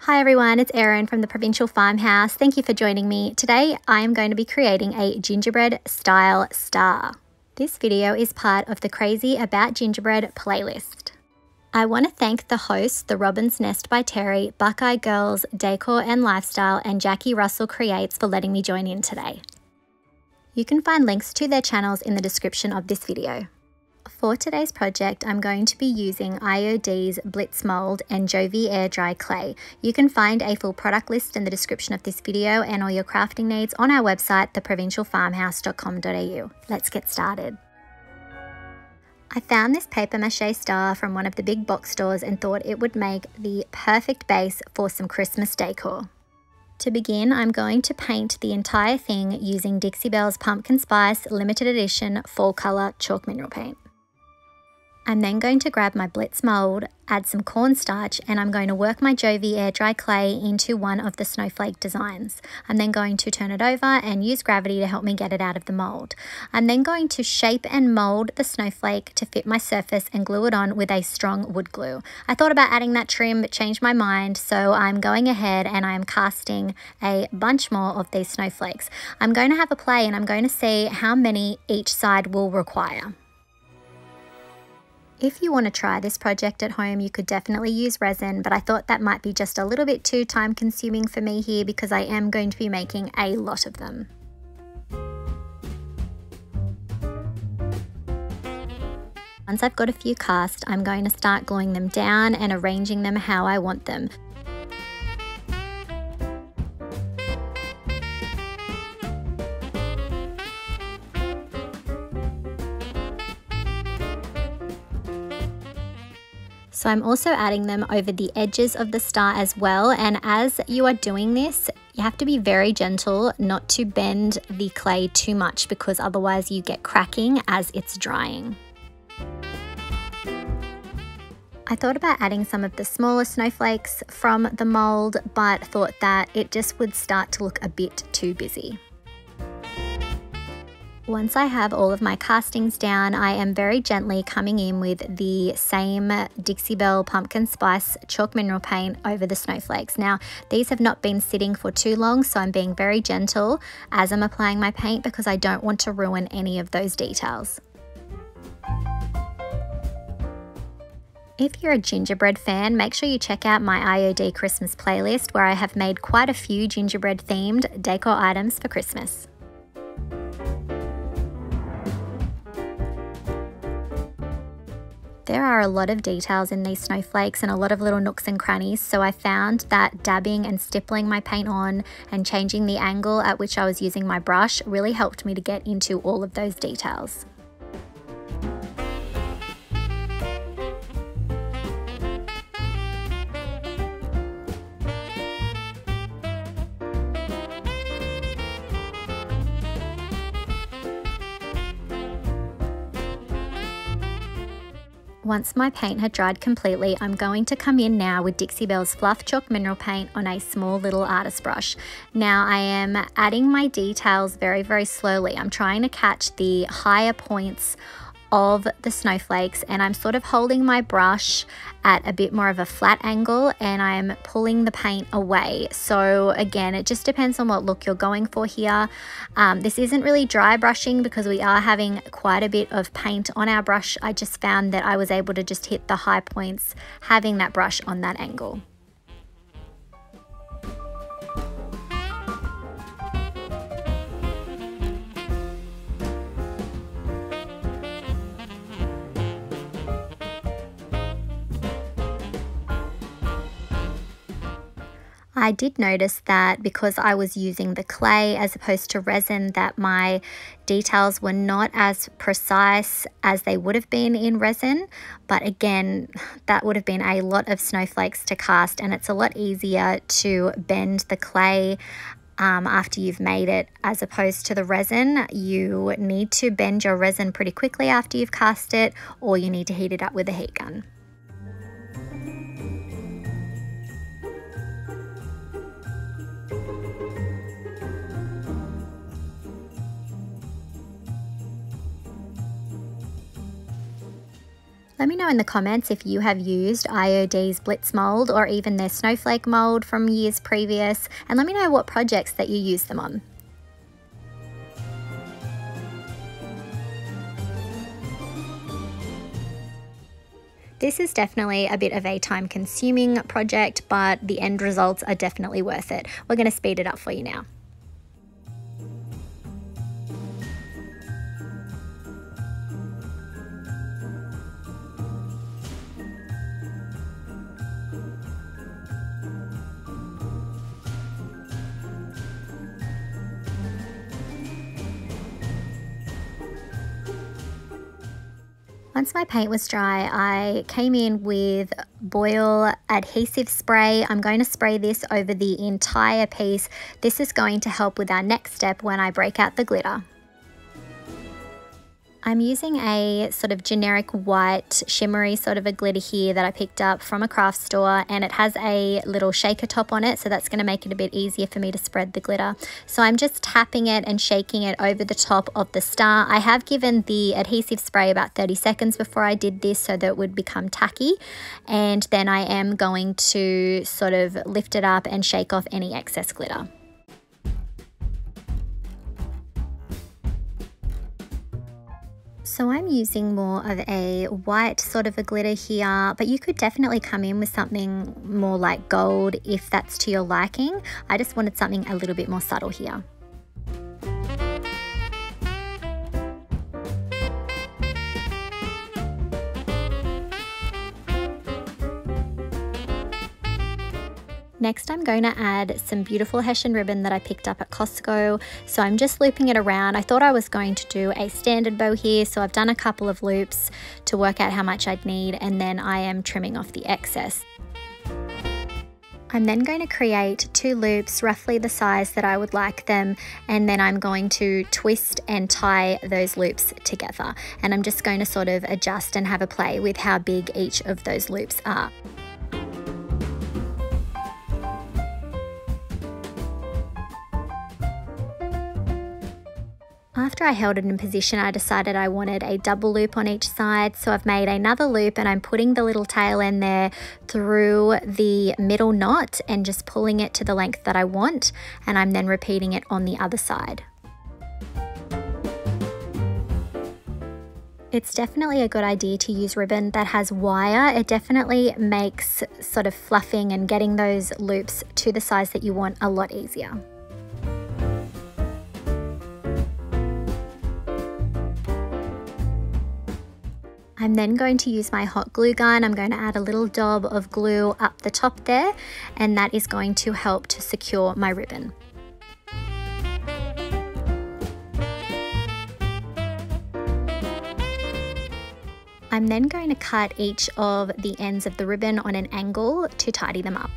Hi everyone, it's Erin from the Provincial Farmhouse. Thank you for joining me. Today I am going to be creating a gingerbread style star. This video is part of the Crazy About Gingerbread playlist. I want to thank the hosts, The Robin's Nest by Terry, Buckeye Girls, Decor and Lifestyle, and Jackie Russell Creates for letting me join in today. You can find links to their channels in the description of this video. For today's project, I'm going to be using IOD's Blitz Mould and Jovi Air Dry Clay. You can find a full product list in the description of this video and all your crafting needs on our website, theprovincialfarmhouse.com.au. Let's get started. I found this paper mache star from one of the big box stores and thought it would make the perfect base for some Christmas decor. To begin, I'm going to paint the entire thing using Dixie Belle's Pumpkin Spice Limited Edition Fall Colour Chalk Mineral Paint. I'm then going to grab my Blitz Mould, add some cornstarch, and I'm going to work my Jovi Air Dry Clay into one of the snowflake designs. I'm then going to turn it over and use gravity to help me get it out of the mould. I'm then going to shape and mould the snowflake to fit my surface and glue it on with a strong wood glue. I thought about adding that trim but changed my mind, so I'm going ahead and I'm casting a bunch more of these snowflakes. I'm going to have a play and I'm going to see how many each side will require. If you want to try this project at home, you could definitely use resin, but I thought that might be just a little bit too time consuming for me here because I am going to be making a lot of them. Once I've got a few cast, I'm going to start gluing them down and arranging them how I want them. So I'm also adding them over the edges of the star as well, and as you are doing this, you have to be very gentle not to bend the clay too much because otherwise you get cracking as it's drying. I thought about adding some of the smaller snowflakes from the mold, but thought that it just would start to look a bit too busy. Once I have all of my castings down, I am very gently coming in with the same Dixie Belle Pumpkin Spice Chalk Mineral Paint over the snowflakes. Now, these have not been sitting for too long, so I'm being very gentle as I'm applying my paint because I don't want to ruin any of those details. If you're a gingerbread fan, make sure you check out my IOD Christmas playlist where I have made quite a few gingerbread themed decor items for Christmas. There are a lot of details in these snowflakes and a lot of little nooks and crannies, so I found that dabbing and stippling my paint on and changing the angle at which I was using my brush really helped me to get into all of those details. Once my paint had dried completely, I'm going to come in now with Dixie Belle's Fluff Chalk Mineral Paint on a small little artist brush. Now I am adding my details very, very slowly. I'm trying to catch the higher points of the snowflakes and I'm sort of holding my brush at a bit more of a flat angle and I'm pulling the paint away. So again, it just depends on what look you're going for here. This isn't really dry brushing because we are having quite a bit of paint on our brush. I just found that I was able to just hit the high points having that brush on that angle. I did notice that because I was using the clay as opposed to resin that my details were not as precise as they would have been in resin, but again that would have been a lot of snowflakes to cast and it's a lot easier to bend the clay after you've made it as opposed to the resin. You need to bend your resin pretty quickly after you've cast it or you need to heat it up with a heat gun. Let me know in the comments if you have used IOD's Blitz Mould or even their snowflake mould from years previous, and let me know what projects that you use them on. This is definitely a bit of a time-consuming project, but the end results are definitely worth it. We're going to speed it up for you now. Once my paint was dry, I came in with Boyle adhesive spray. I'm going to spray this over the entire piece. This is going to help with our next step when I break out the glitter. I'm using a sort of generic white shimmery sort of a glitter here that I picked up from a craft store, and it has a little shaker top on it, so that's going to make it a bit easier for me to spread the glitter. So I'm just tapping it and shaking it over the top of the star. I have given the adhesive spray about 30 seconds before I did this so that it would become tacky, and then I am going to sort of lift it up and shake off any excess glitter. So I'm using more of a white sort of a glitter here, but you could definitely come in with something more like gold if that's to your liking. I just wanted something a little bit more subtle here. Next, I'm going to add some beautiful Hessian ribbon that I picked up at Costco. So I'm just looping it around. I thought I was going to do a standard bow here, so I've done a couple of loops to work out how much I'd need, and then I am trimming off the excess. I'm then going to create 2 loops roughly the size that I would like them, and then I'm going to twist and tie those loops together. And I'm just going to sort of adjust and have a play with how big each of those loops are. After I held it in position, I decided I wanted a double loop on each side, so I've made another loop and I'm putting the little tail end there through the middle knot and just pulling it to the length that I want, and I'm then repeating it on the other side. It's definitely a good idea to use ribbon that has wire. It definitely makes sort of fluffing and getting those loops to the size that you want a lot easier. I'm then going to use my hot glue gun. I'm going to add a little dob of glue up the top there, and that is going to help to secure my ribbon. I'm then going to cut each of the ends of the ribbon on an angle to tidy them up.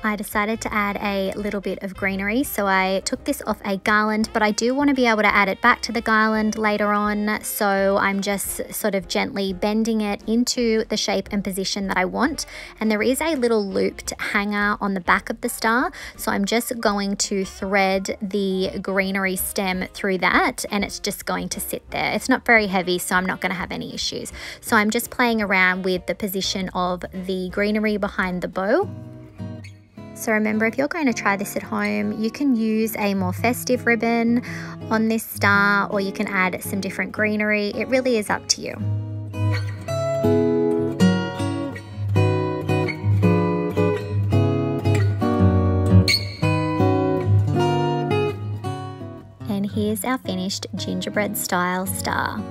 I decided to add a little bit of greenery, so I took this off a garland, but I do want to be able to add it back to the garland later on, so I'm just sort of gently bending it into the shape and position that I want. And there is a little looped hanger on the back of the star, so I'm just going to thread the greenery stem through that, and it's just going to sit there. It's not very heavy, so I'm not going to have any issues. So I'm just playing around with the position of the greenery behind the bow. So remember, if you're going to try this at home, you can use a more festive ribbon on this star, or you can add some different greenery. It really is up to you. And here's our finished gingerbread style star.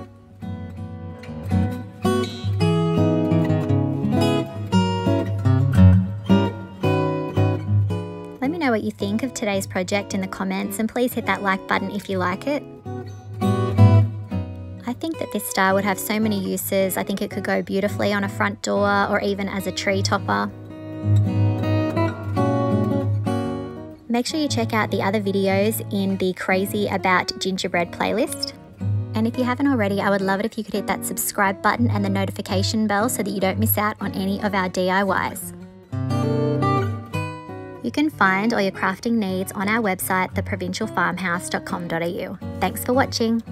Let me know what you think of today's project in the comments, and please hit that like button if you like it. I think that this star would have so many uses. I think it could go beautifully on a front door or even as a tree topper. Make sure you check out the other videos in the Crazy About Gingerbread playlist. And if you haven't already, I would love it if you could hit that subscribe button and the notification bell so that you don't miss out on any of our DIYs. You can find all your crafting needs on our website, theprovincialfarmhouse.com.au. Thanks for watching.